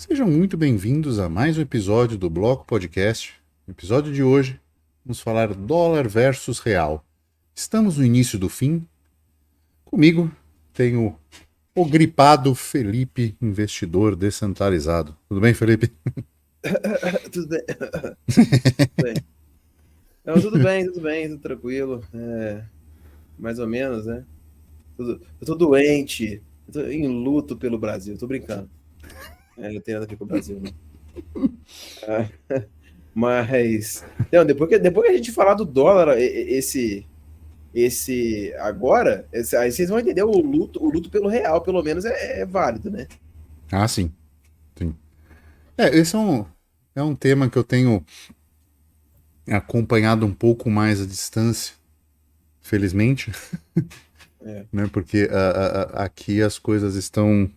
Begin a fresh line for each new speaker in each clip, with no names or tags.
Sejam muito bem-vindos a mais um episódio do Bloco Podcast. No episódio de hoje, vamos falar dólar versus real. Estamos no início do fim. Comigo tenho o gripado Felipe, investidor descentralizado. Tudo bem, Felipe?
Tudo bem. Bem. Não, tudo bem, tudo tranquilo. Mais ou menos, né? Eu tô doente, eu tô em luto pelo Brasil, tô brincando. Não tem nada a ver com o Brasil, não. Ah, mas, não, depois que a gente falar do dólar, aí vocês vão entender o luto pelo real, pelo menos é válido, né?
Ah, sim. Sim. Esse é um tema que eu tenho acompanhado um pouco mais à distância, felizmente,
É.
né? Porque aqui as coisas estão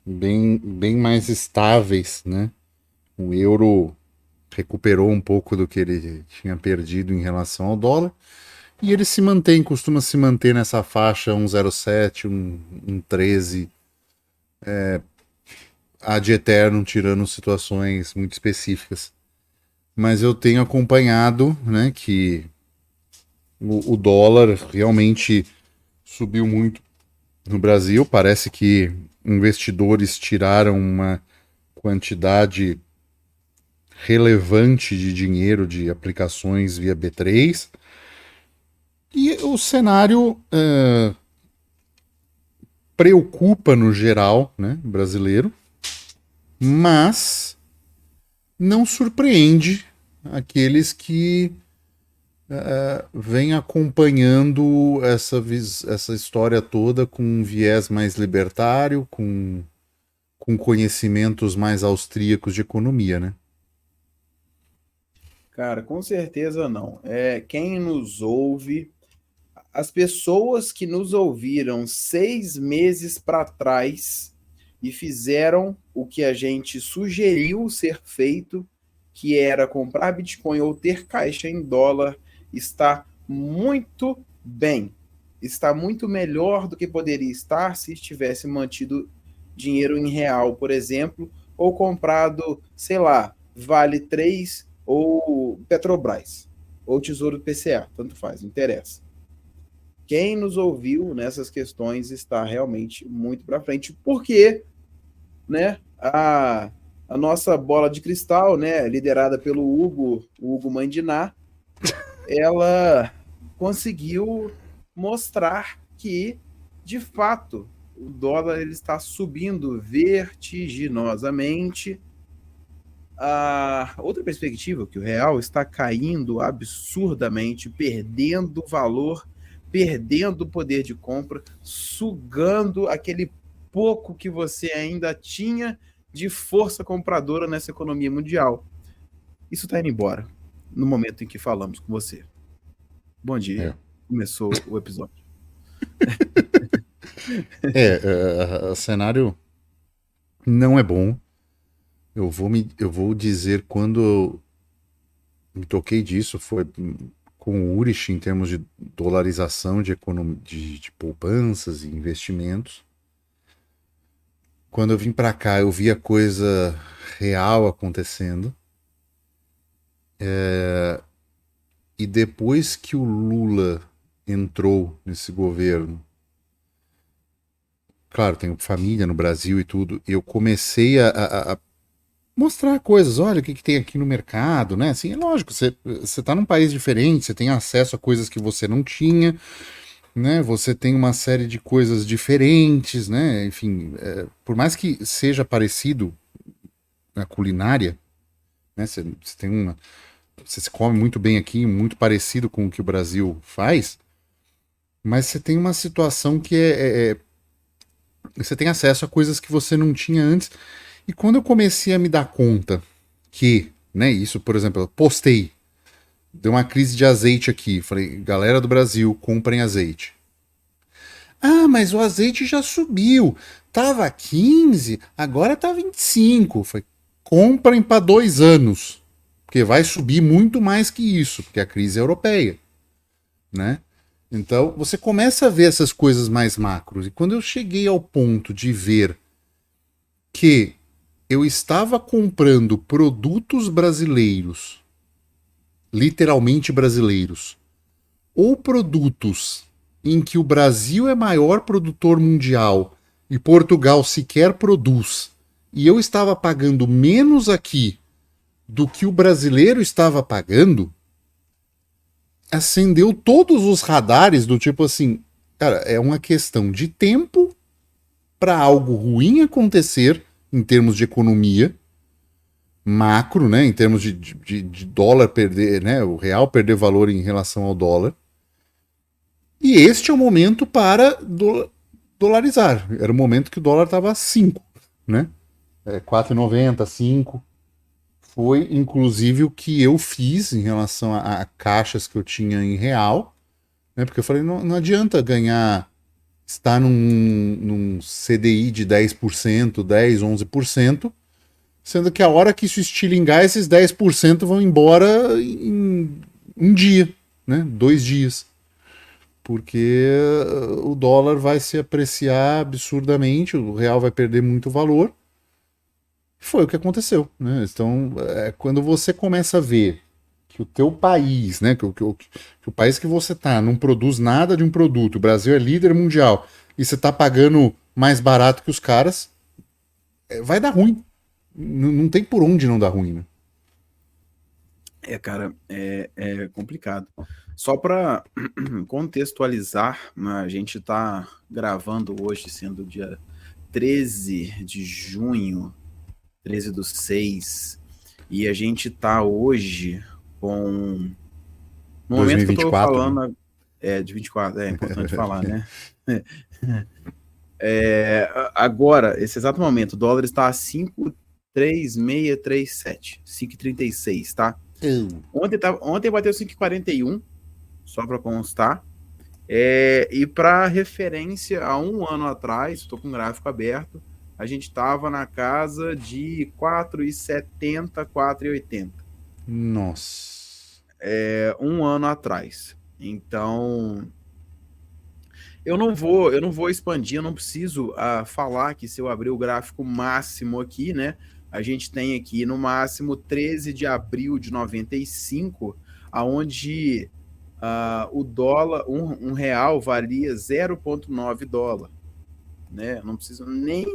bem mais estáveis, né? O euro recuperou um pouco do que ele tinha perdido em relação ao dólar. E ele costuma se manter nessa faixa 1,07, 1,13, ad eterno, tirando situações muito específicas. Mas eu tenho acompanhado, né, que o dólar realmente subiu muito no Brasil. Parece que investidores tiraram uma quantidade relevante de dinheiro de aplicações via B3. E o cenário preocupa no geral, né, brasileiro, mas não surpreende aqueles que vêm acompanhando essa história toda com um viés mais libertário, com conhecimentos mais austríacos de economia, né?
Cara, com certeza não. Quem nos ouve, as pessoas que nos ouviram 6 meses para trás e fizeram o que a gente sugeriu ser feito, que era comprar Bitcoin ou ter caixa em dólar, está muito bem. Está muito melhor do que poderia estar se estivesse mantido dinheiro em real, por exemplo, ou comprado, sei lá, Vale 3 ou Petrobras, ou Tesouro PCA, tanto faz, não interessa. Quem nos ouviu nessas questões está realmente muito para frente, porque, né, a nossa bola de cristal, né, liderada pelo Hugo Mandiná, ela conseguiu mostrar que, de fato, o dólar ele está subindo vertiginosamente. A outra perspectiva, que o real está caindo absurdamente, perdendo valor, perdendo poder de compra, sugando aquele pouco que você ainda tinha de força compradora nessa economia mundial. Isso está indo embora no momento em que falamos com você. Bom
É,
dia, começou o episódio.
o cenário não é bom. Eu vou dizer quando eu me toquei disso foi com o Urich em termos de dolarização de poupanças e investimentos. Quando eu vim para cá, eu vi a coisa real acontecendo. E depois que o Lula entrou nesse governo, claro, tenho família no Brasil e tudo, eu comecei a mostrar coisas. Olha o que tem aqui no mercado, né? Assim, é lógico, você tá num país diferente, você tem acesso a coisas que você não tinha, né? Você tem uma série de coisas diferentes, né? Enfim, por mais que seja parecido na culinária, né? Você tem uma, você se come muito bem aqui, muito parecido com o que o Brasil faz, mas você tem uma situação que você tem acesso a coisas que você não tinha antes. E quando eu comecei a me dar conta que, né, isso, por exemplo, eu postei, deu uma crise de azeite aqui, falei, galera do Brasil, comprem azeite. Ah, mas o azeite já subiu. Tava 15, agora tá 25. Falei, comprem para 2 anos. Porque vai subir muito mais que isso, porque a crise é europeia, né? Então, você começa a ver essas coisas mais macros. E quando eu cheguei ao ponto de ver que eu estava comprando produtos brasileiros, literalmente brasileiros, ou produtos em que o Brasil é maior produtor mundial e Portugal sequer produz, e eu estava pagando menos aqui do que o brasileiro estava pagando, acendeu todos os radares do tipo assim, cara, é uma questão de tempo para algo ruim acontecer em termos de economia macro, né, em termos de dólar perder, né, o real perder valor em relação ao dólar. E este é o momento para dolarizar. Era o momento que o dólar estava 5, né? 4,90, 5. Foi inclusive o que eu fiz em relação a caixas que eu tinha em real, né? Porque eu falei, não adianta ganhar, estar num CDI de 10%, 10, 11%, sendo que a hora que isso estilingar, esses 10% vão embora em um dia, né? 2 dias. Porque o dólar vai se apreciar absurdamente, o real vai perder muito valor. Foi o que aconteceu, né? Então, quando você começa a ver que o teu país, né, que o país que você tá não produz nada de um produto, o Brasil é líder mundial, e você tá pagando mais barato que os caras, vai dar ruim. Não tem por onde não dar ruim, né?
Cara, é complicado. Só para contextualizar, né, a gente está gravando hoje, sendo dia 13 de junho, 13/6, e a gente está hoje com. No momento que eu estou
2024, né?
falando, de 24, é importante falar, né? Agora, esse exato momento, o dólar está a 5,3637, 5,36, tá? Ontem bateu 5,41, só para constar. E para referência, há um ano atrás, estou com o gráfico aberto, a gente estava na casa de 4,70, 4,80.
Nossa.
Um ano atrás. Então, eu não vou expandir, eu não preciso falar que se eu abrir o gráfico máximo aqui, né? A gente tem aqui no máximo 13 de abril de 95, aonde o dólar, um real valia 0,9 dólar. Né? Não preciso nem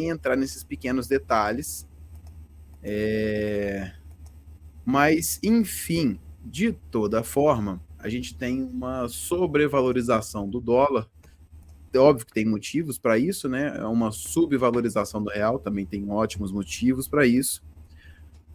entrar nesses pequenos detalhes. Mas, enfim, de toda forma, a gente tem uma sobrevalorização do dólar. É óbvio que tem motivos para isso, né? É uma subvalorização do real, também tem ótimos motivos para isso.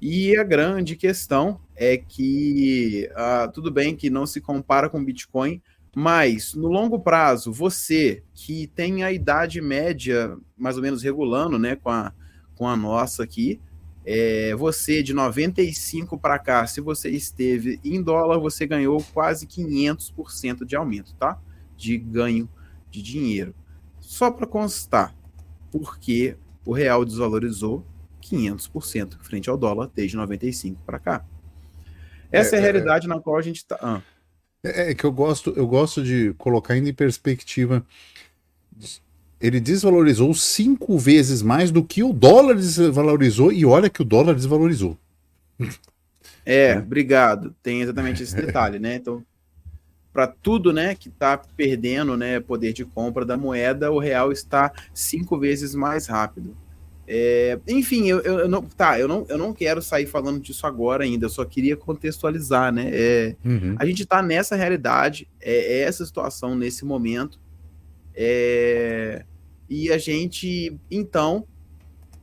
E a grande questão é que tudo bem que não se compara com Bitcoin, mas no longo prazo, você que tem a idade média mais ou menos regulando, né, com a nossa aqui, você de 95 para cá, se você esteve em dólar, você ganhou quase 500% de aumento, tá? De ganho de dinheiro. Só para constar, porque o real desvalorizou 500% frente ao dólar desde 95 para cá. Essa é a realidade na qual a gente está.
Que eu gosto de colocar ainda em perspectiva. Ele desvalorizou 5 vezes mais do que o dólar desvalorizou, e olha que o dólar desvalorizou. Né?
Obrigado. Tem exatamente esse detalhe, né? Então, para tudo, né, que está perdendo, né, poder de compra da moeda, o real está 5 vezes mais rápido. Enfim, eu não quero sair falando disso agora ainda, eu só queria contextualizar, né?
Uhum.
A gente está nessa realidade, essa situação nesse momento, e a gente, então,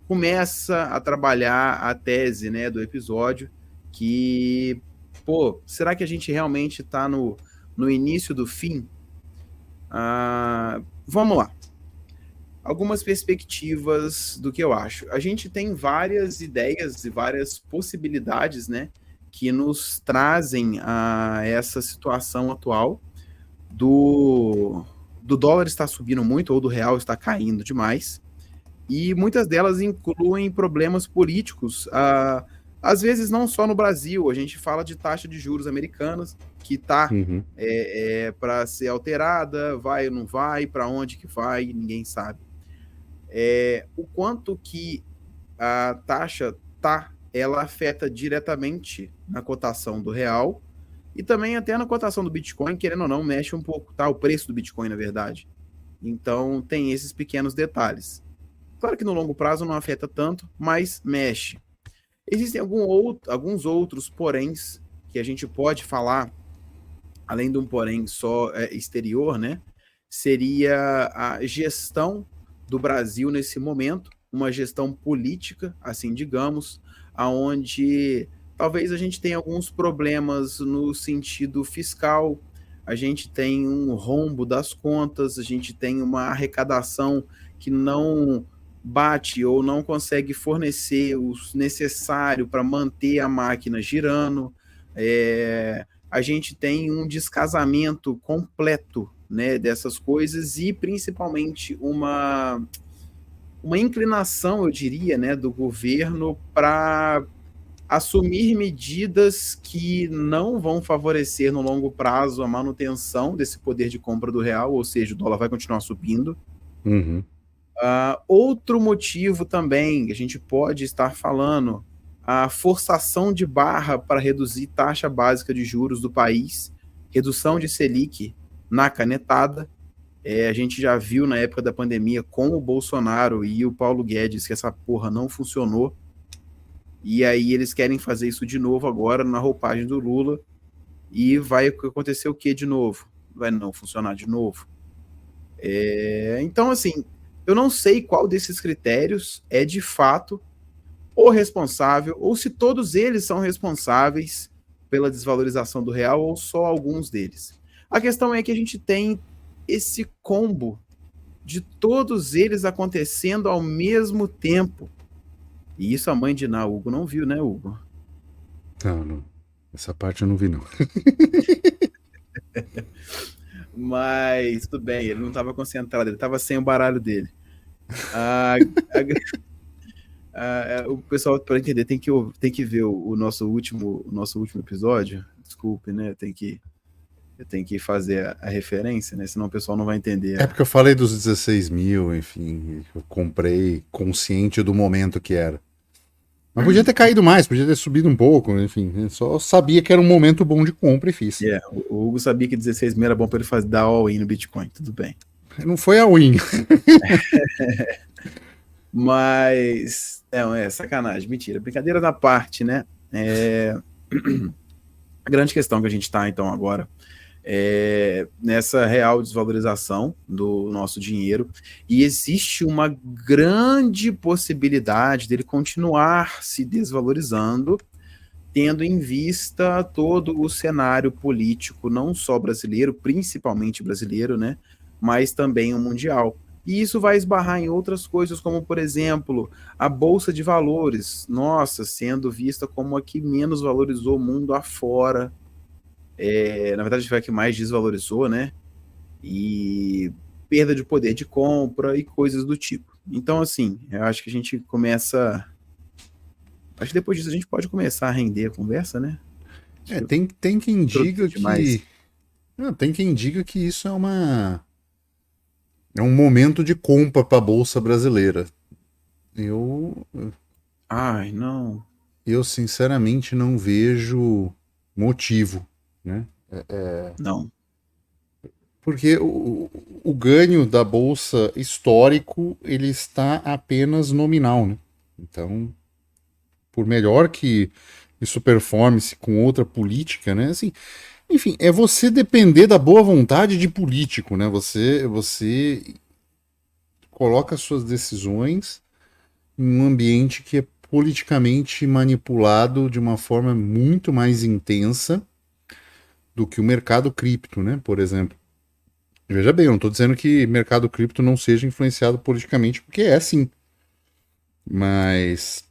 começa a trabalhar a tese, né, do episódio, que, pô, será que a gente realmente está no início do fim? Vamos lá. Algumas perspectivas do que eu acho. A gente tem várias ideias e várias possibilidades, né, que nos trazem a essa situação atual do dólar estar subindo muito ou do real estar caindo demais. E muitas delas incluem problemas políticos, às vezes não só no Brasil. A gente fala de taxa de juros americanas, que está
Uhum.
para ser alterada, vai ou não vai, para onde que vai, ninguém sabe. O quanto que a taxa ela afeta diretamente na cotação do real e também até na cotação do Bitcoin, querendo ou não, mexe um pouco, tá? O preço do Bitcoin, na verdade. Então, tem esses pequenos detalhes. Claro que no longo prazo não afeta tanto, mas mexe. Existem alguns outros poréns que a gente pode falar, além de um porém só exterior, né? Seria a gestão do Brasil nesse momento, uma gestão política, assim digamos, aonde talvez a gente tenha alguns problemas no sentido fiscal, a gente tem um rombo das contas, a gente tem uma arrecadação que não bate ou não consegue fornecer o necessário para manter a máquina girando. A gente tem um descasamento completo, né, dessas coisas e principalmente uma inclinação, eu diria, né, do governo para assumir medidas que não vão favorecer no longo prazo a manutenção desse poder de compra do real, ou seja, o dólar vai continuar subindo.
Uhum.
Outro motivo também que a gente pode estar falando, a forçação de barra para reduzir taxa básica de juros do país, redução de Selic na canetada. A gente já viu na época da pandemia com o Bolsonaro e o Paulo Guedes que essa porra não funcionou. E aí eles querem fazer isso de novo agora na roupagem do Lula. E vai acontecer o que de novo? Vai não funcionar de novo. Então, assim, eu não sei qual desses critérios é de fato o responsável, ou se todos eles são responsáveis pela desvalorização do real, ou só alguns deles. A questão é que a gente tem esse combo de todos eles acontecendo ao mesmo tempo. E isso a mãe de Ná, Hugo, não viu, né, Hugo?
Não, não. Essa parte eu não vi, não.
Mas tudo bem, ele não estava concentrado, ele estava sem o baralho dele. O pessoal, para entender, tem que ver o nosso último episódio. Desculpe, né? Eu tenho que fazer a referência, né? Senão o pessoal não vai entender.
É porque eu falei dos 16 mil, enfim, eu comprei consciente do momento que era. Mas podia ter caído mais, podia ter subido um pouco, enfim, eu só sabia que era um momento bom de compra e fiz.
O Hugo sabia que 16 mil era bom para ele dar all-in no Bitcoin, tudo bem.
Não foi a win.
Mas, sacanagem, mentira, brincadeira da parte, né? A grande questão que a gente está, então, agora, nessa real desvalorização do nosso dinheiro, e existe uma grande possibilidade dele continuar se desvalorizando, tendo em vista todo o cenário político, não só brasileiro, principalmente brasileiro, né, mas também o mundial. E isso vai esbarrar em outras coisas, como, por exemplo, a Bolsa de Valores, nossa, sendo vista como a que menos valorizou o mundo afora. Na verdade, foi a que mais desvalorizou, né? E perda de poder de compra e coisas do tipo. Então, assim, eu acho que a gente começa. Acho que depois disso a gente pode começar a render a conversa, né?
Tem quem diga que. Não, tem quem diga que isso é um momento de compra para a Bolsa Brasileira.
Ai, não.
Eu sinceramente não vejo motivo, né?
Não.
Porque o ganho da Bolsa histórico, ele está apenas nominal, né? Então, por melhor que isso performe-se com outra política, né? Assim, enfim, é você depender da boa vontade de político, né? Você coloca suas decisões em um ambiente que é politicamente manipulado de uma forma muito mais intensa do que o mercado cripto, né? Por exemplo. Veja bem, eu não estou dizendo que mercado cripto não seja influenciado politicamente, porque é sim. Mas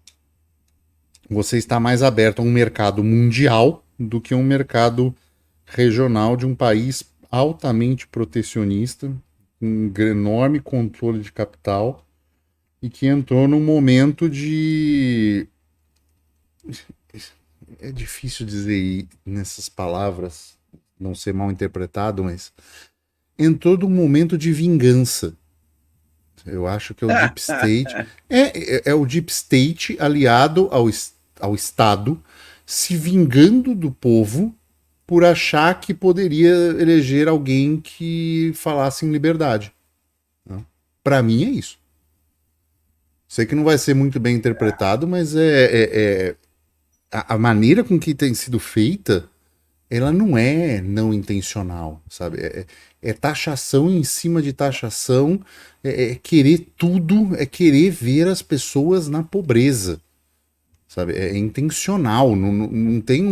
você está mais aberto a um mercado mundial do que um mercado regional de um país altamente protecionista, com um enorme controle de capital e que entrou num momento de. É difícil dizer nessas palavras, não ser mal interpretado, mas entrou num momento de vingança, Eu acho que é o Deep State. É o Deep State aliado ao Estado se vingando do povo por achar que poderia eleger alguém que falasse em liberdade. Né? Para mim é isso. Sei que não vai ser muito bem interpretado, mas a maneira com que tem sido feita, ela não é não intencional, sabe? É taxação em cima de taxação, é querer tudo, é querer ver as pessoas na pobreza, sabe? É intencional, não tem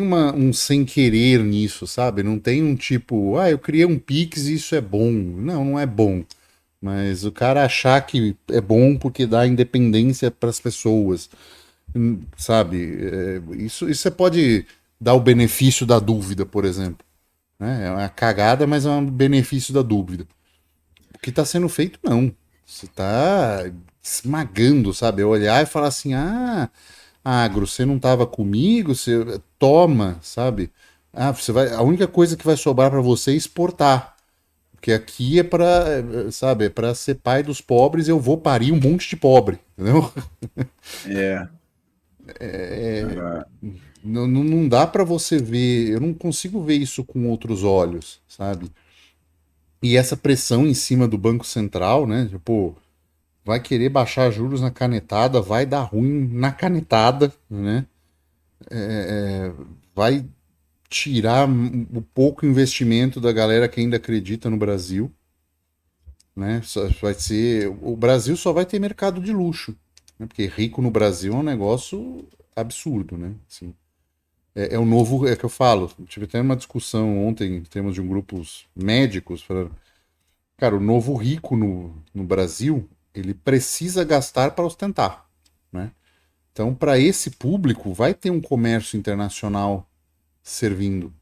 um sem querer nisso, sabe? Não tem um tipo, eu criei um Pix e isso é bom. Não, não é bom. Mas o cara achar que é bom porque dá independência para as pessoas, sabe? Isso você pode dar o benefício da dúvida, por exemplo. Né? É uma cagada, mas é um benefício da dúvida. O que está sendo feito, não. Você está esmagando, sabe? É olhar e falar assim: agro, você não estava comigo, você toma, sabe? Você vai, a única coisa que vai sobrar para você é exportar. Porque aqui é para, sabe, é para ser pai dos pobres, eu vou parir um monte de pobre, entendeu?
É.
Não dá para você ver, eu não consigo ver isso com outros olhos, sabe? E essa pressão em cima do Banco Central, né? Tipo, vai querer baixar juros na canetada, vai dar ruim na canetada, né? Vai tirar o pouco investimento da galera que ainda acredita no Brasil, né? Vai ser, o Brasil só vai ter mercado de luxo, né? Porque rico no Brasil é um negócio absurdo, né? Assim, é o novo, é que eu falo. Tive até uma discussão ontem em termos de um grupos médicos, falando, cara, o novo rico no Brasil, ele precisa gastar para ostentar, né? Então, para esse público, vai ter um comércio internacional servindo.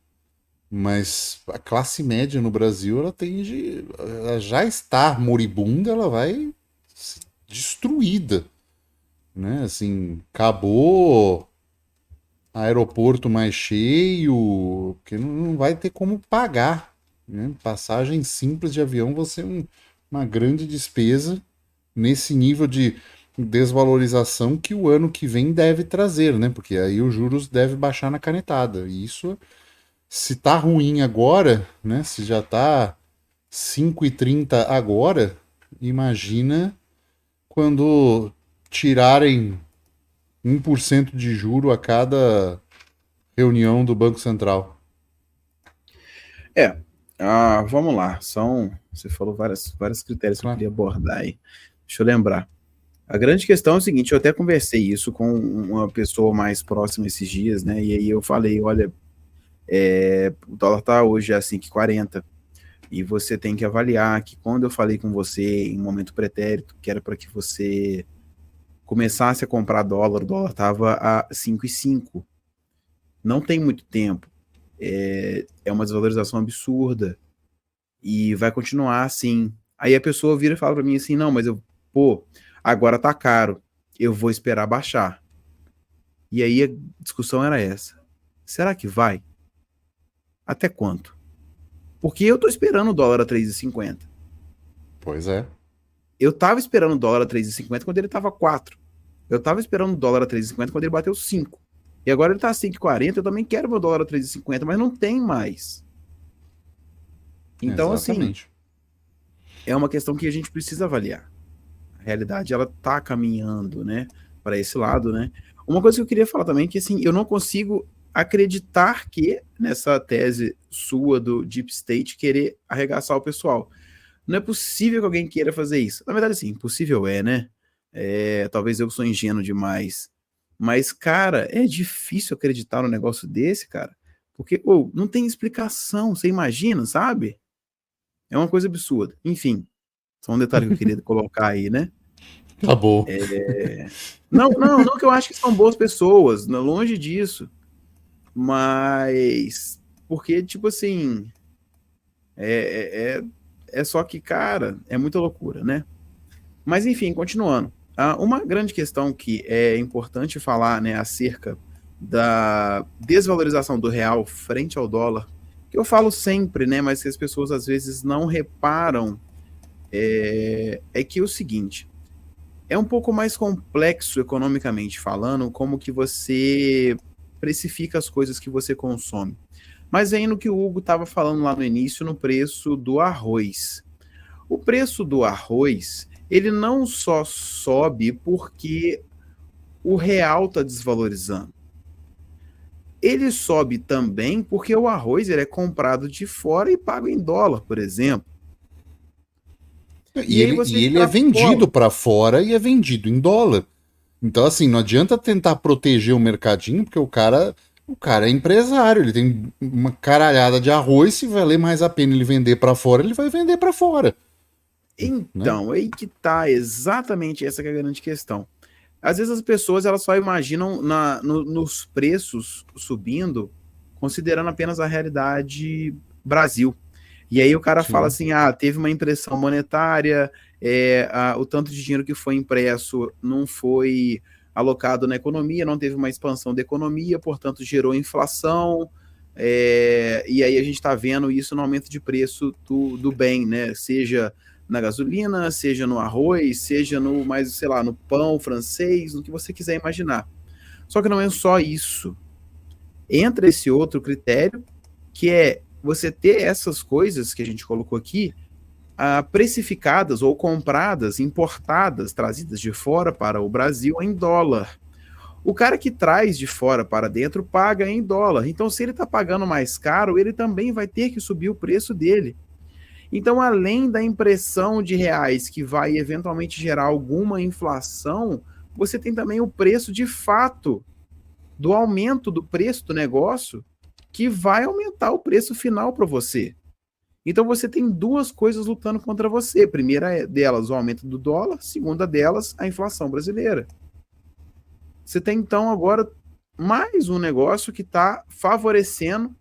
Mas a classe média no Brasil, ela já está moribunda, ela vai ser destruída, né? Assim, acabou aeroporto mais cheio, porque não vai ter como pagar, né? Passagem simples de avião vai ser uma grande despesa nesse nível de desvalorização que o ano que vem deve trazer, né? Porque aí os juros devem baixar na canetada. E isso, se tá ruim agora, né? Se já tá 5,30 agora, imagina quando tirarem 1% de juro a cada reunião do Banco Central.
É, vamos lá. Você falou vários critérios que eu
Claro.
queria abordar aí. Deixa eu lembrar. A grande questão é o seguinte, eu até conversei isso com uma pessoa mais próxima esses dias, né? E aí eu falei, olha, o dólar tá hoje a 5,40 e você tem que avaliar que quando eu falei com você em um momento pretérito, que era para que você começasse a comprar dólar, o dólar estava a 5,5. Não tem muito tempo. É uma desvalorização absurda e vai continuar assim. Aí a pessoa vira e fala para mim assim, não, mas agora tá caro, eu vou esperar baixar. E aí a discussão era essa. Será que vai? Até quanto? Porque eu tô esperando o dólar a 3,50.
Pois é.
Eu tava esperando o dólar a 3,50 quando ele tava 4. Eu tava esperando o dólar a 3,50 quando ele bateu 5. E agora ele tá a 5,40, eu também quero meu dólar a 3,50, mas não tem mais. Então,
Exatamente.
assim, é uma questão que a gente precisa avaliar. A realidade, ela tá caminhando, né, para esse lado, né? Uma coisa que eu queria falar também é que, assim, eu não consigo acreditar que, nessa tese sua do Deep State, querer arregaçar o pessoal. Não é possível que alguém queira fazer isso. Na verdade, sim, impossível né? Talvez eu sou ingênuo demais. Mas, cara, é difícil acreditar num negócio desse, cara. Porque, não tem explicação, você imagina, sabe? É uma coisa absurda. Enfim, só um detalhe que eu queria colocar aí, né?
Tá bom.
Não que eu acho que são boas pessoas, longe disso. Mas, porque, tipo assim, é só que, cara, é muita loucura, né? Mas, enfim, continuando. Uma grande questão que é importante falar, né, acerca da desvalorização do real frente ao dólar, que eu falo sempre, né, mas que as pessoas às vezes não reparam, é que é o seguinte, é um pouco mais complexo economicamente falando, como que você precifica as coisas que você consome. Mas aí no que o Hugo estava falando lá no início, no preço do arroz. O preço do arroz, ele não só sobe porque o real está desvalorizando. Ele sobe também porque o arroz ele é comprado de fora e pago em dólar, por exemplo.
E
E aí
ele,
você
e ele é
extrapola.
vendido para fora e é vendido em dólar. Então, assim, não adianta tentar proteger o mercadinho, porque o cara é empresário, ele tem uma caralhada de arroz, se valer mais a pena ele vender para fora, ele vai vender para fora, né?
Então, aí que tá exatamente essa que é a grande questão. Às vezes as pessoas elas só imaginam nos preços subindo, considerando apenas a realidade Brasil. E aí o cara fala
Sim.
assim: ah, teve uma impressão monetária, o tanto de dinheiro que foi impresso não foi alocado na economia, não teve uma expansão da economia, portanto gerou inflação. E aí a gente está vendo isso no aumento de preço do bem, né? Seja na gasolina, seja no arroz, seja no mais, sei lá, no pão francês, no que você quiser imaginar. Só que não é só isso. Entra esse outro critério, que é você ter essas coisas que a gente colocou aqui, precificadas ou compradas, importadas, trazidas de fora para o Brasil em dólar. O cara que traz de fora para dentro paga em dólar. Então, se ele está pagando mais caro, ele também vai ter que subir o preço dele. Então, além da impressão de reais que vai eventualmente gerar alguma inflação, você tem também o preço de fato do aumento do preço do negócio que vai aumentar o preço final para você. Então você tem duas coisas lutando contra você. Primeira delas, o aumento do dólar. Segunda delas, a inflação brasileira. Você tem então agora mais um negócio que está favorecendo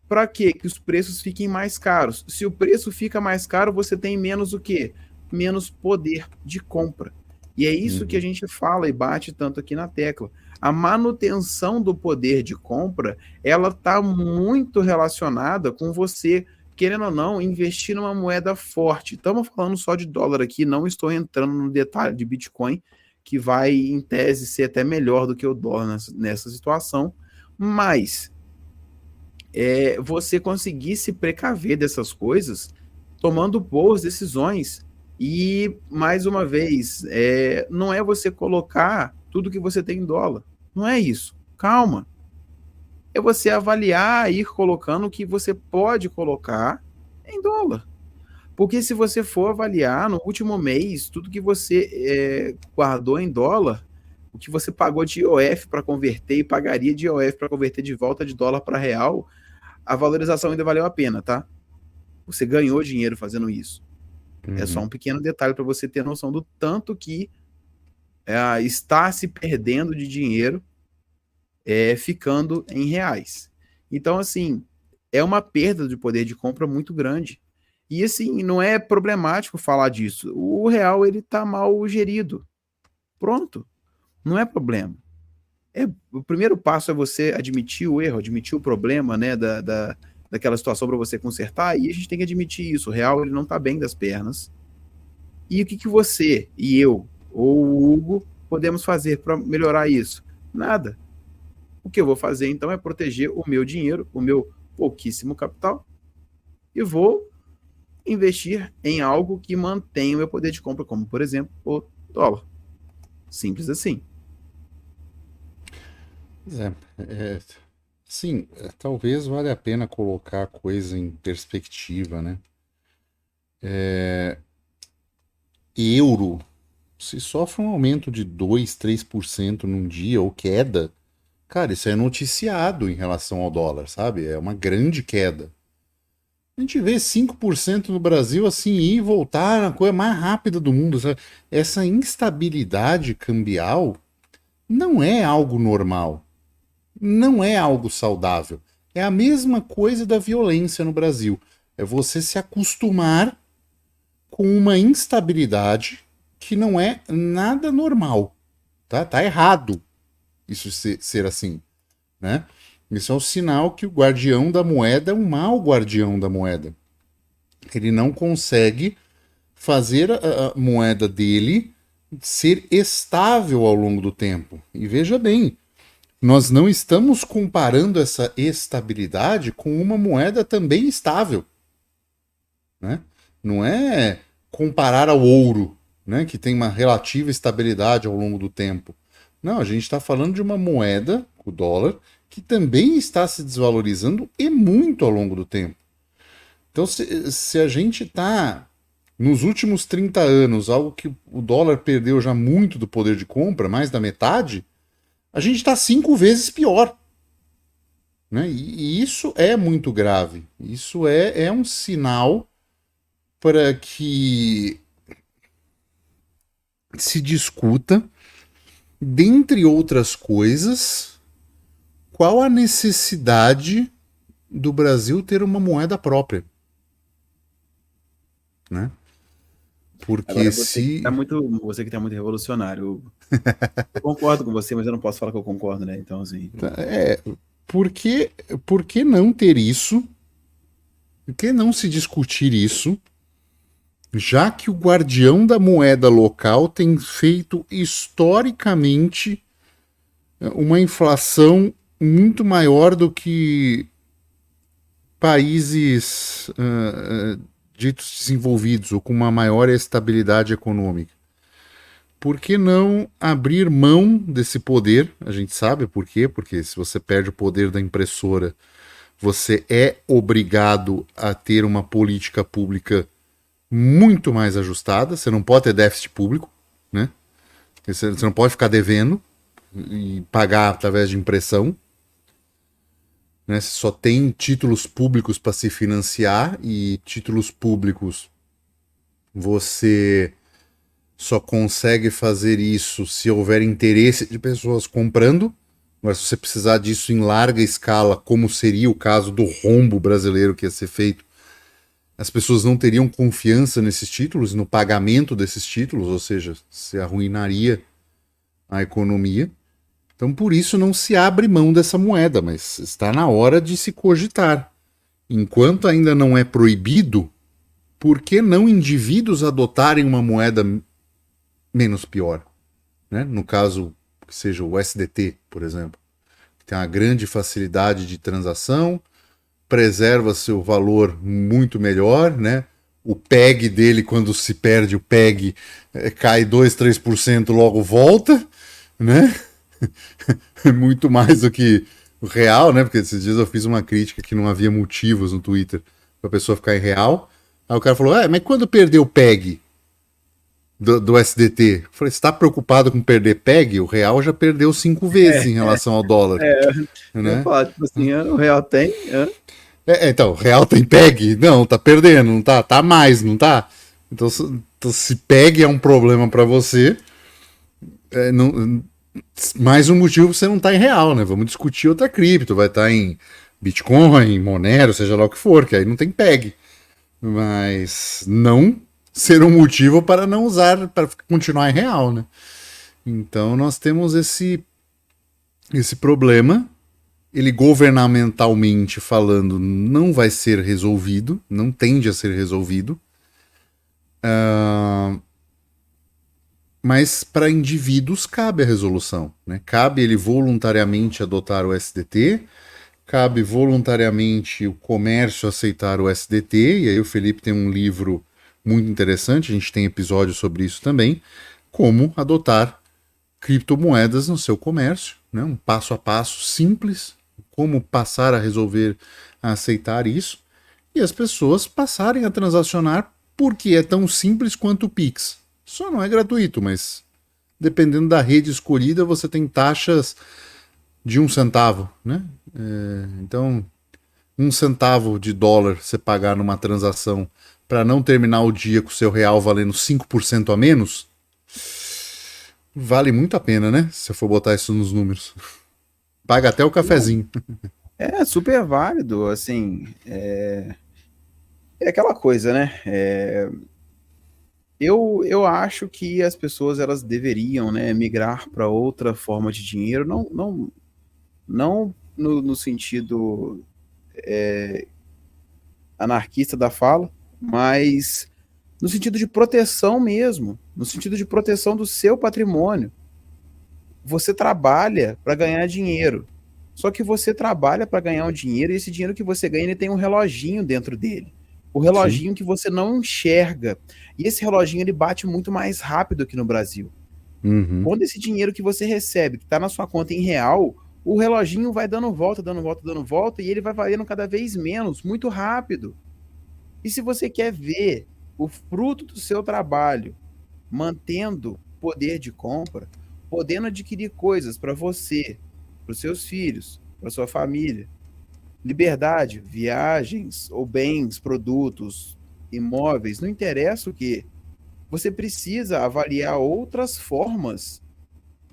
para quê? Que os preços fiquem mais caros. Se o preço fica mais caro, você tem menos o quê? Menos poder de compra. E é isso que a
Uhum.
gente fala e bate tanto aqui na tecla. A manutenção do poder de compra, ela está muito relacionada com você, querendo ou não, investir numa moeda forte. Estamos falando só de dólar aqui, não estou entrando no detalhe de Bitcoin, que vai, em tese, ser até melhor do que o dólar nessa situação. Mas você conseguir se precaver dessas coisas, tomando boas decisões. E, mais uma vez, não é você colocar tudo que você tem em dólar. Não é isso. Calma. É você avaliar, ir colocando o que você pode colocar em dólar. Porque se você for avaliar no último mês, tudo que você guardou em dólar, o que você pagou de IOF para converter e pagaria de IOF para converter de volta de dólar para real, a valorização ainda valeu a pena, tá? Você ganhou dinheiro fazendo isso. É só um
Uhum.
pequeno detalhe para você ter noção do tanto que está se perdendo de dinheiro ficando em reais. Então, assim, é uma perda de poder de compra muito grande. E, assim, não é problemático falar disso. O real, ele tá mal gerido. Pronto. Não é problema. O primeiro passo é você admitir o erro, admitir o problema, né, daquela situação para você consertar, e a gente tem que admitir isso. O real ele não está bem das pernas. E o que, que você e eu, ou o Hugo, podemos fazer para melhorar isso? Nada. O que eu vou fazer então é proteger o meu dinheiro, o meu pouquíssimo capital, e vou investir em algo que mantenha o meu poder de compra, como por exemplo o dólar. Simples assim.
Pois sim, talvez valha a pena colocar a coisa em perspectiva, né? Euro, se sofre um aumento de 2, 3% num dia ou queda, cara, isso é noticiado em relação ao dólar, sabe? É uma grande queda. A gente vê 5% no Brasil assim ir e voltar na coisa mais rápida do mundo, sabe? Essa instabilidade cambial não é algo normal, não é algo saudável. É a mesma coisa da violência no Brasil. É você se acostumar com uma instabilidade que não é nada normal, tá? Tá errado isso ser assim, né? Isso é um sinal que o guardião da moeda é um mau guardião da moeda. Ele não consegue fazer a moeda dele ser estável ao longo do tempo. E veja bem, nós não estamos comparando essa estabilidade com uma moeda também estável, né? Não é comparar ao ouro, né, que tem uma relativa estabilidade ao longo do tempo. Não, a gente está falando de uma moeda, o dólar, que também está se desvalorizando e muito ao longo do tempo. Então, se a gente está nos últimos 30 anos, algo que o dólar perdeu já muito do poder de compra, mais da metade, a gente está 5 vezes pior. Né? E isso é muito grave. Isso é um sinal para que se discuta, dentre outras coisas, qual a necessidade do Brasil ter uma moeda própria. Né? Porque
Agora você que
se.
tá muito, você que tá muito revolucionário, Hugo. Eu concordo com você, mas eu não posso falar que eu concordo, né? Então, assim.
É, por que não ter isso? Por que não se discutir isso? Já que o guardião da moeda local tem feito historicamente uma inflação muito maior do que países ditos desenvolvidos ou com uma maior estabilidade econômica. Por que não abrir mão desse poder? A gente sabe por quê, porque se você perde o poder da impressora, você é obrigado a ter uma política pública muito mais ajustada. Você não pode ter déficit público, né? Você não pode ficar devendo e pagar através de impressão. Né? Você só tem títulos públicos para se financiar e títulos públicos você só consegue fazer isso se houver interesse de pessoas comprando. Mas se você precisar disso em larga escala, como seria o caso do rombo brasileiro que ia ser feito, as pessoas não teriam confiança nesses títulos, no pagamento desses títulos, ou seja, se arruinaria a economia. Então, por isso, não se abre mão dessa moeda, mas está na hora de se cogitar. Enquanto ainda não é proibido, por que não indivíduos adotarem uma moeda menos pior? Né? No caso, que seja o SDT, por exemplo, que tem uma grande facilidade de transação, preserva seu valor muito melhor, né? O PEG dele, quando se perde o PEG, cai 2, 3%, logo volta, né? Muito mais do que o real, né? Porque esses dias eu fiz uma crítica que não havia motivos no Twitter pra pessoa ficar em real. Aí o cara falou, mas quando perdeu o PEG do SDT? Eu falei, você tá preocupado com perder PEG? O real já perdeu 5 vezes em relação ao dólar.
Eu ia
Né?
falar, tipo assim, o real tem.
Então, o real tem PEG? Não, tá perdendo, não tá? Tá mais, não tá? Então, se PEG é um problema pra você, mais um motivo pra você não tá em real, né? Vamos discutir outra cripto, vai estar em Bitcoin, Monero, seja lá o que for, que aí não tem PEG. Mas não ser um motivo para não usar, para continuar em real, né? Então nós temos esse problema. Ele governamentalmente falando não vai ser resolvido, não tende a ser resolvido. Mas para indivíduos cabe a resolução. Né? Cabe ele voluntariamente adotar o SDT, cabe voluntariamente o comércio aceitar o SDT, e aí o Felipe tem um livro muito interessante, a gente tem episódio sobre isso também, como adotar criptomoedas no seu comércio, né? Um passo a passo simples, como passar a resolver, a aceitar isso, e as pessoas passarem a transacionar porque é tão simples quanto o Pix. Só não é gratuito, mas dependendo da rede escolhida, você tem taxas de 1 centavo, né? Então, 1 centavo de dólar você pagar numa transação para não terminar o dia com o seu real valendo 5% a menos, vale muito a pena, né? Se eu for botar isso nos números. Paga até o cafezinho.
É super válido, assim. É aquela coisa, né? Eu acho que as pessoas elas deveriam, né, migrar para outra forma de dinheiro, não no sentido anarquista da fala, mas no sentido de proteção mesmo, no sentido de proteção do seu patrimônio. Você trabalha para ganhar dinheiro. Só que você trabalha para ganhar um dinheiro e esse dinheiro que você ganha ele tem um reloginho dentro dele. O
Sim.
reloginho que você não enxerga. E esse reloginho ele bate muito mais rápido aqui no Brasil.
Uhum.
Quando esse dinheiro que você recebe, que está na sua conta em real, o reloginho vai dando volta, dando volta, dando volta, e ele vai valendo cada vez menos, muito rápido. E se você quer ver o fruto do seu trabalho mantendo poder de compra, podendo adquirir coisas para você, para os seus filhos, para sua família, liberdade, viagens ou bens, produtos, imóveis, não interessa o que, você precisa avaliar outras formas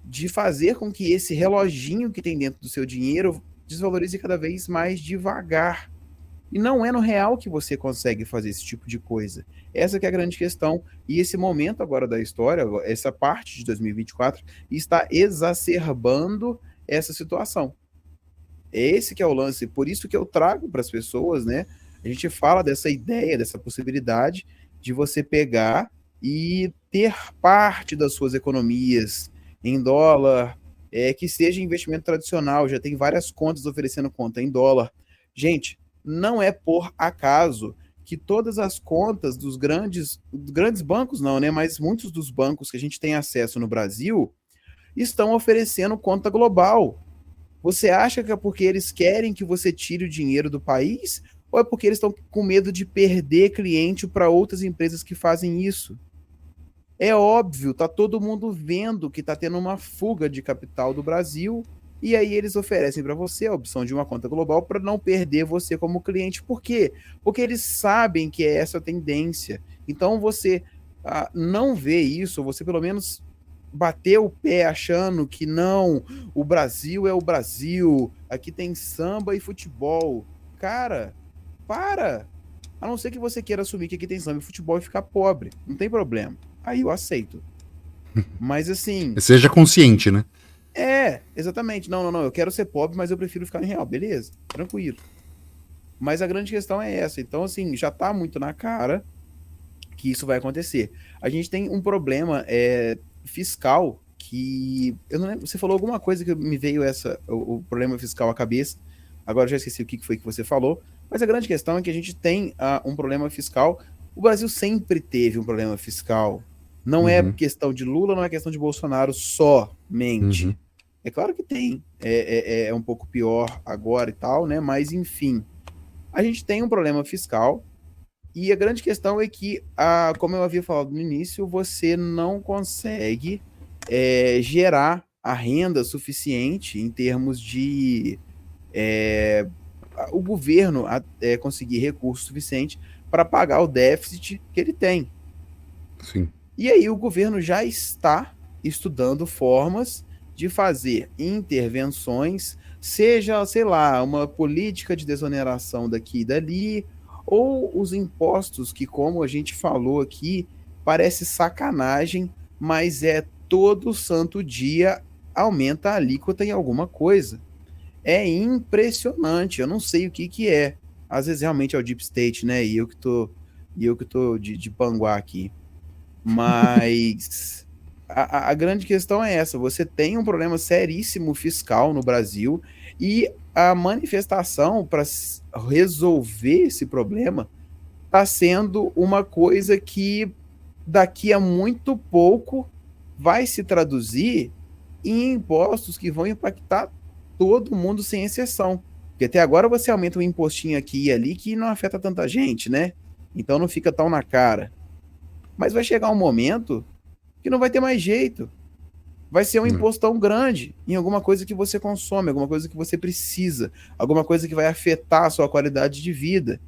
de fazer com que esse reloginho que tem dentro do seu dinheiro desvalorize cada vez mais devagar. E não é no real que você consegue fazer esse tipo de coisa. Essa que é a grande questão. E esse momento agora da história, essa parte de 2024, está exacerbando essa situação. Esse que é o lance. Por isso que eu trago para as pessoas, né? A gente fala dessa ideia, dessa possibilidade de você pegar e ter parte das suas economias em dólar, que seja investimento tradicional. Já tem várias contas oferecendo conta em dólar. Gente, não é por acaso que todas as contas dos grandes bancos não, né? Mas muitos dos bancos que a gente tem acesso no Brasil estão oferecendo conta global. Você acha que é porque eles querem que você tire o dinheiro do país? Ou é porque eles estão com medo de perder cliente para outras empresas que fazem isso? É óbvio, tá todo mundo vendo que tá tendo uma fuga de capital do Brasil e aí eles oferecem para você a opção de uma conta global para não perder você como cliente. Por quê? Porque eles sabem que é essa a tendência. Então você não vê isso, ou você pelo menos bater o pé achando que não, o Brasil é o Brasil, aqui tem samba e futebol. Cara, para! A não ser que você queira assumir que aqui tem samba e futebol e ficar pobre. Não tem problema. Aí eu aceito. Mas assim,
Seja consciente, né?
exatamente. Não, não, não. Eu quero ser pobre, mas eu prefiro ficar em real. Beleza, tranquilo. Mas a grande questão é essa. Então, assim, já tá muito na cara que isso vai acontecer. A gente tem um problema fiscal que. Eu não lembro. Você falou alguma coisa que me veio o problema fiscal à cabeça. Agora eu já esqueci o que foi que você falou. Mas a grande questão é que a gente tem um problema fiscal. O Brasil sempre teve um problema fiscal. Não é
Uhum.
questão de Lula, não é questão de Bolsonaro somente.
Uhum.
É claro que tem. É um pouco pior agora e tal, né? Mas, enfim, a gente tem um problema fiscal e a grande questão é que, como eu havia falado no início, você não consegue gerar a renda suficiente em termos de o governo conseguir recurso suficiente para pagar o déficit que ele tem.
Sim.
E aí o governo já está estudando formas de fazer intervenções, seja, sei lá, uma política de desoneração daqui e dali, ou os impostos que, como a gente falou aqui, parece sacanagem, mas todo santo dia aumenta a alíquota em alguma coisa. É impressionante, eu não sei o que que é. Às vezes realmente é o Deep State, né? E eu que tô de panguá aqui. Mas a grande questão é essa: você tem um problema seríssimo fiscal no Brasil e a manifestação para resolver esse problema está sendo uma coisa que daqui a muito pouco vai se traduzir em impostos que vão impactar todo mundo sem exceção. Porque até agora você aumenta um impostinho aqui e ali que não afeta tanta gente, né? Então não fica tão na cara. Mas vai chegar um momento que não vai ter mais jeito. Vai ser um imposto tão grande em alguma coisa que você consome, alguma coisa que você precisa, alguma coisa que vai afetar a sua qualidade de vida.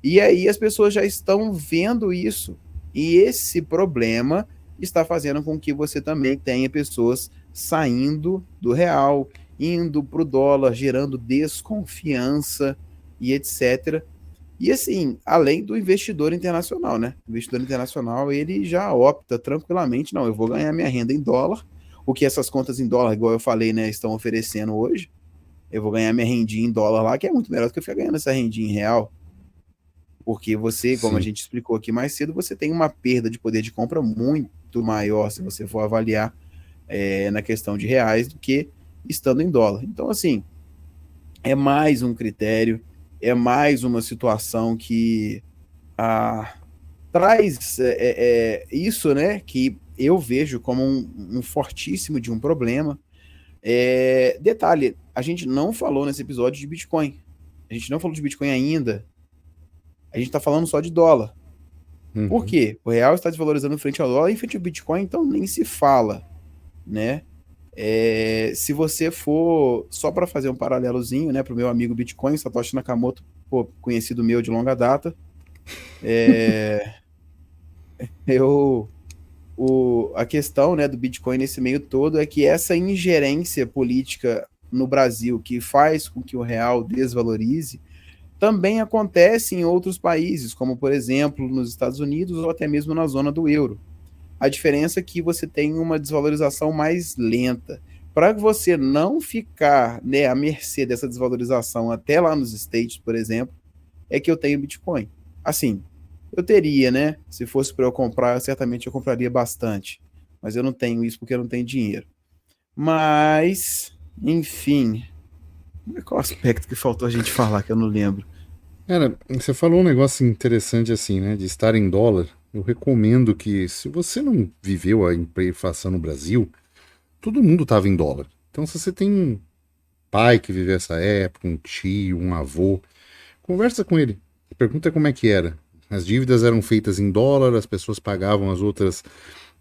E aí as pessoas já estão vendo isso. E esse problema está fazendo com que você também tenha pessoas saindo do real, indo para o dólar, gerando desconfiança e etc. E assim, além do investidor internacional, né? O investidor internacional, ele já opta tranquilamente, não, eu vou ganhar minha renda em dólar, o que essas contas em dólar, igual eu falei, né, estão oferecendo hoje. eu vou ganhar minha rendinha em dólar lá, que é muito melhor do que eu ficar ganhando essa rendinha em real. Porque você, como a
Sim.
gente explicou aqui mais cedo, você tem uma perda de poder de compra muito maior se você for avaliar na questão de reais do que estando em dólar. Então, assim, é mais um critério, é mais uma situação que traz isso, né, que eu vejo como um fortíssimo de um problema. Detalhe, a gente não falou nesse episódio de Bitcoin. A gente não falou de Bitcoin ainda. A gente está falando só de dólar. Por
Uhum.
quê? O real está desvalorizando frente ao dólar e frente ao Bitcoin, então nem se fala, né? Se você for, só para fazer um paralelozinho, né, para o meu amigo Bitcoin, Satoshi Nakamoto, pô, conhecido meu de longa data, eu, a questão, né, do Bitcoin nesse meio todo é que essa ingerência política no Brasil que faz com que o real desvalorize também acontece em outros países, como por exemplo nos Estados Unidos ou até mesmo na zona do euro. A diferença é que você tem uma desvalorização mais lenta. Para você não ficar, né, à mercê dessa desvalorização até lá nos States, por exemplo, é que eu tenho Bitcoin. Assim, eu teria, né? Se fosse para eu comprar, certamente eu compraria bastante. Mas eu não tenho isso porque eu não tenho dinheiro. Mas, enfim, qual aspecto que faltou a gente falar que eu não lembro?
Cara, você falou um negócio interessante assim, né? De estar em dólar. Eu recomendo que, se você não viveu a hiperinflação no Brasil, todo mundo estava em dólar. Então, se você tem um pai que viveu essa época, um tio, um avô, conversa com ele. Pergunta como é que era. As dívidas eram feitas em dólar, as pessoas pagavam as outras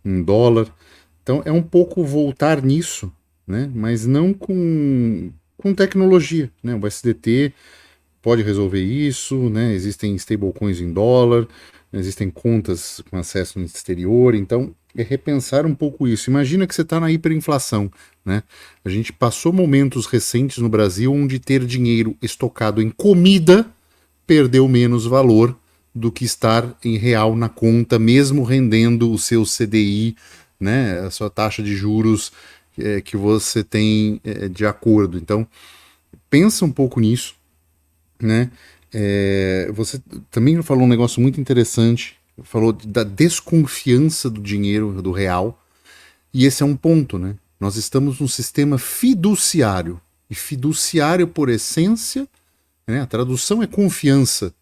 em dólar. Então, é um pouco voltar nisso, né? Mas não com tecnologia, né? O SDT pode resolver isso, né? Existem stablecoins em dólar, existem contas com acesso no exterior, então é repensar um pouco isso. Imagina que você está na hiperinflação, né? A gente passou momentos recentes no Brasil onde ter dinheiro estocado em comida perdeu menos valor do que estar em real na conta, mesmo rendendo o seu CDI, né? A sua taxa de juros que você tem de acordo. Então, pensa um pouco nisso, né? Você também falou um negócio muito interessante, falou da desconfiança do dinheiro, do real, e esse é um ponto, né? Nós estamos num sistema fiduciário, e fiduciário por essência, né? A tradução é confiança.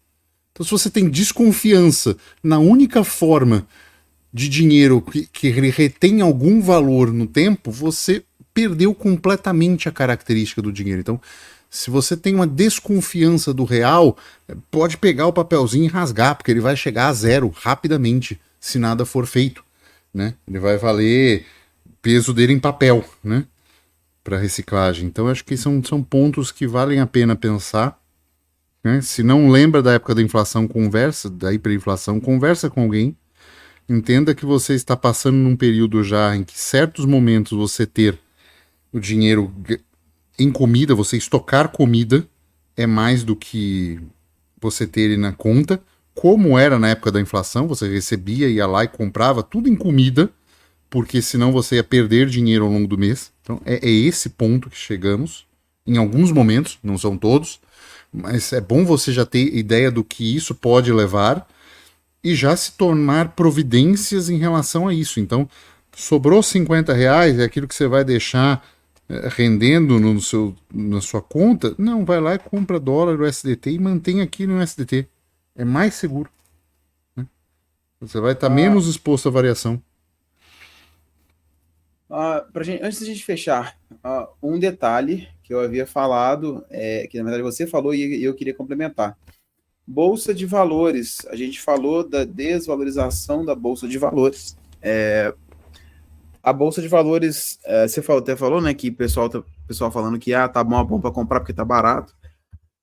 Então, se você tem desconfiança na única forma de dinheiro que retém algum valor no tempo, você perdeu completamente a característica do dinheiro. Então, se você tem uma desconfiança do real, pode pegar o papelzinho e rasgar, porque ele vai chegar a zero rapidamente, se nada for feito, né? Ele vai valer peso dele em papel, né? Para reciclagem. Então, acho que são pontos que valem a pena pensar, né? Se não lembra da época da inflação, conversa, da hiperinflação, conversa com alguém. Entenda que você está passando num período já em que certos momentos você ter o dinheiro em comida, você estocar comida é mais do que você ter ele na conta, como era na época da inflação, você recebia, ia lá e comprava tudo em comida, porque senão você ia perder dinheiro ao longo do mês. Então é esse ponto que chegamos, em alguns momentos, não são todos, mas é bom você já ter ideia do que isso pode levar e já se tomar providências em relação a isso. Então, sobrou R$ 50, é aquilo que você vai deixar rendendo na sua conta? Não, vai lá e compra dólar, o SDT e mantém aqui no SDT. É mais seguro. Né? Você vai estar
Ah,
menos exposto à variação.
antes da gente fechar, um detalhe que eu havia falado, que na verdade você falou e eu queria complementar. Bolsa de valores. A gente falou da desvalorização da bolsa de valores. A bolsa de valores, você até falou, né, que pessoal falando que tá bom para comprar porque tá barato.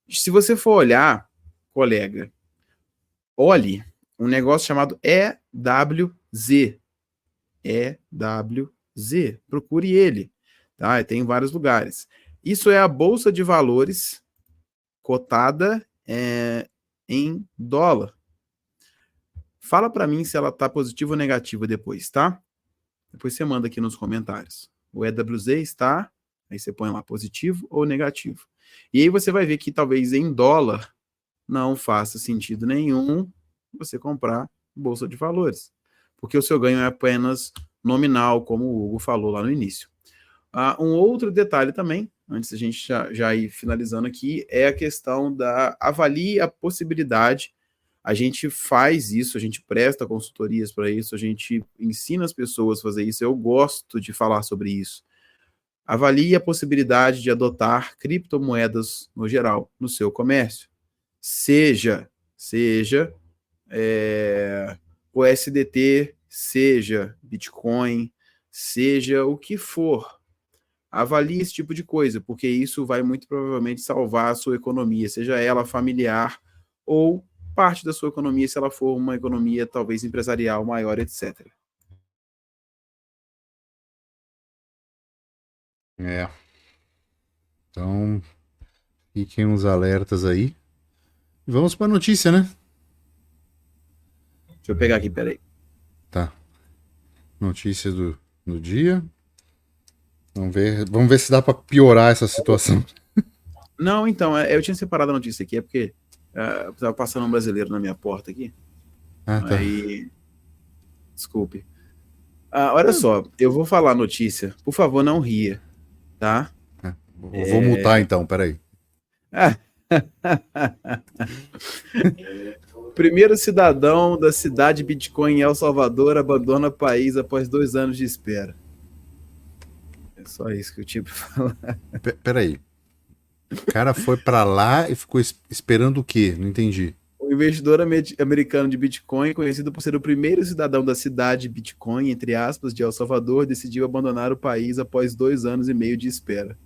Se você for olhar, colega, olhe um negócio chamado EWZ. EWZ. Procure ele, tá? Tem em vários lugares. Isso é a bolsa de valores cotada em dólar. Fala para mim se ela tá positiva ou negativa depois, tá? Depois você manda aqui nos comentários. O EWZ está, aí você põe lá positivo ou negativo. E aí você vai ver que talvez em dólar não faça sentido nenhum você comprar bolsa de valores, porque o seu ganho é apenas nominal, como o Hugo falou lá no início. Um outro detalhe também, antes da gente já ir finalizando aqui, é a questão da avalie a possibilidade. A gente faz isso, a gente presta consultorias para isso, a gente ensina as pessoas a fazer isso, eu gosto de falar sobre isso. Avalie a possibilidade de adotar criptomoedas no geral, no seu comércio. Seja o SDT, seja Bitcoin, seja o que for. Avalie esse tipo de coisa, porque isso vai muito provavelmente salvar a sua economia, seja ela familiar ou parte da sua economia, se ela for uma economia talvez empresarial maior, etc.
É. Então, fiquem uns alertas aí. Vamos para a notícia, né?
Deixa eu pegar aqui, peraí.
Tá. Notícia do dia. Vamos ver se dá para piorar essa situação.
Não, então, eu tinha separado a notícia aqui, é porque estava passando um brasileiro na minha porta aqui.
Ah, tá.
Aí, desculpe. Olha só, eu vou falar a notícia. Por favor, não ria, tá?
Vou multar então, peraí.
Primeiro cidadão da cidade Bitcoin em El Salvador abandona o país após 2 anos de espera. É só isso que eu tinha pra falar.
Peraí. O cara foi pra lá e ficou esperando o quê? Não entendi.
O investidor americano de Bitcoin, conhecido por ser o primeiro cidadão da cidade Bitcoin, entre aspas, de El Salvador, decidiu abandonar o país após 2 anos e meio de espera.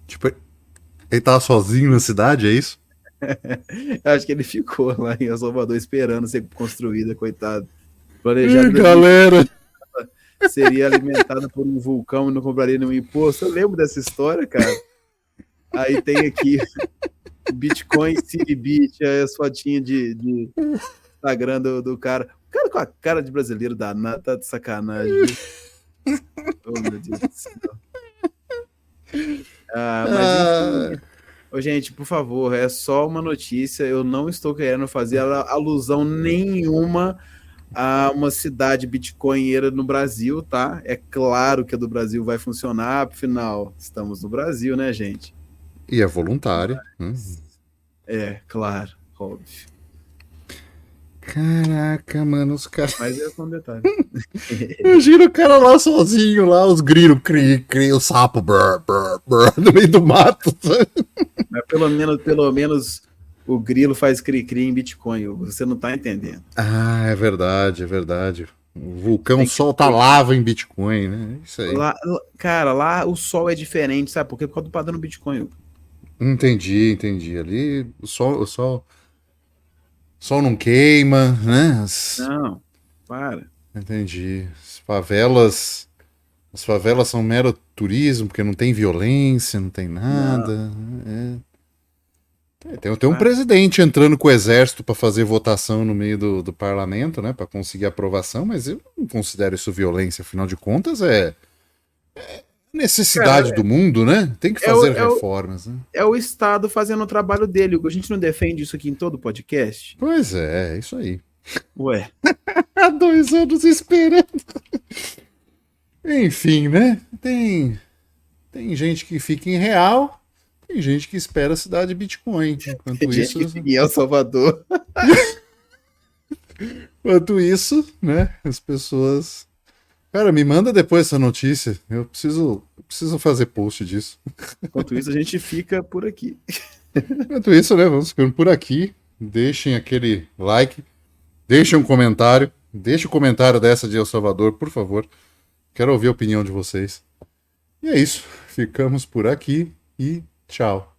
Tipo, ele tava sozinho na cidade, é isso?
Acho que ele ficou lá em El Salvador esperando ser construída, coitado. Planejado
galera!
seria alimentado por um vulcão e não cobraria nenhum imposto. Eu lembro dessa história, cara. Aí tem aqui Bitcoin City Beach, aí as fotinhas de Instagram do cara. O cara com a cara de brasileiro danado, tá de sacanagem. Viu? Oh, meu Deus do céu. Mas enfim. Ô, gente, por favor, é só uma notícia. Eu não estou querendo fazer alusão nenhuma a uma cidade bitcoinheira no Brasil, tá? É claro que a do Brasil vai funcionar, afinal, estamos no Brasil, né, gente?
E é voluntário.
É, claro, óbvio.
Caraca, mano, os caras.
Mas é só um detalhe.
Imagina o cara lá sozinho, lá, os grilos, cri, o sapo, brr, brr, brr, no meio do mato.
Mas pelo menos o grilo faz cri-cri em Bitcoin, você não tá entendendo.
Ah, é verdade, é verdade. O vulcão solta lava em Bitcoin, né? Isso aí.
Cara, lá o sol é diferente, sabe? Por quê? Por causa do padrão Bitcoin.
Entendi. Ali o sol não queima, né?
Não, para.
Entendi. As favelas são mero turismo, porque não tem violência, não tem nada. Tem um presidente entrando com o exército para fazer votação no meio do parlamento, né? Para conseguir aprovação, mas eu não considero isso violência, afinal de contas é necessidade do mundo, né? Tem que fazer reformas, né?
É o Estado fazendo o trabalho dele. A gente não defende isso aqui em todo podcast?
Pois é isso aí.
Ué.
Há 2 anos esperando. Enfim, né? Tem gente que fica em real, tem gente que espera a cidade Bitcoin.
Tem gente que fica em El Salvador.
Enquanto isso, né? As pessoas. Cara, me manda depois essa notícia. Eu preciso fazer post disso.
Enquanto isso, a gente fica por aqui.
Enquanto isso, né? Vamos ficando por aqui. Deixem aquele like. Deixem um comentário. Deixe o comentário dessa de El Salvador, por favor. Quero ouvir a opinião de vocês. E é isso. Ficamos por aqui e tchau.